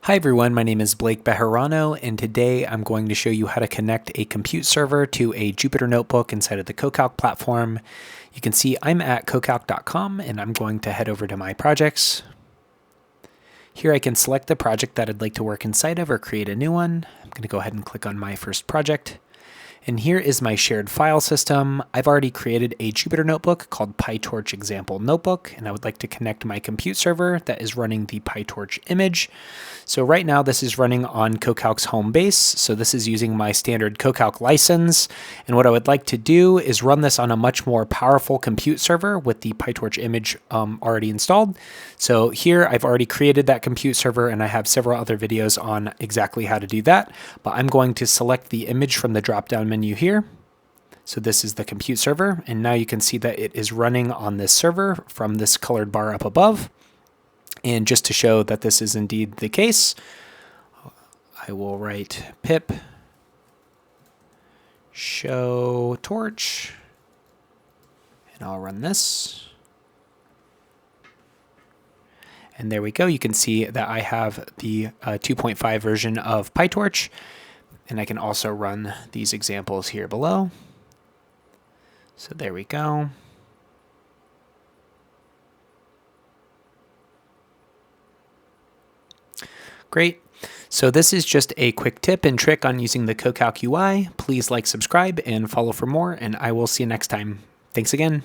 Hi everyone, my name is Blake Bejarano, and today I'm going to show you how to connect a compute server to a Jupyter Notebook inside of the CoCalc platform. You can see I'm at CoCalc.com, and I'm going to head over to my projects. Here I can select the project that I'd like to work inside of or create a new one. I'm going to go ahead and click on my first project. And here is my shared file system. I've already created a Jupyter Notebook called PyTorch Example Notebook, and I would like to connect my compute server that is running the PyTorch image. So right now this is running on CoCalc's home base. So this is using my standard CoCalc license. And what I would like to do is run this on a much more powerful compute server with the PyTorch image already installed. So here I've already created that compute server, and I have several other videos on exactly how to do that. But I'm going to select the image from the drop-down menu here. So this is the compute server, and now you can see that it is running on this server from this colored bar up above. And just to show that this is indeed the case, I will write pip show torch, and I'll run this. And there we go. You can see that I have the 2.5 version of PyTorch, and I can also run these examples here below. So there we go. Great. So this is just a quick tip and trick on using the CoCalc UI. Please like, subscribe, and follow for more, and I will see you next time. Thanks again.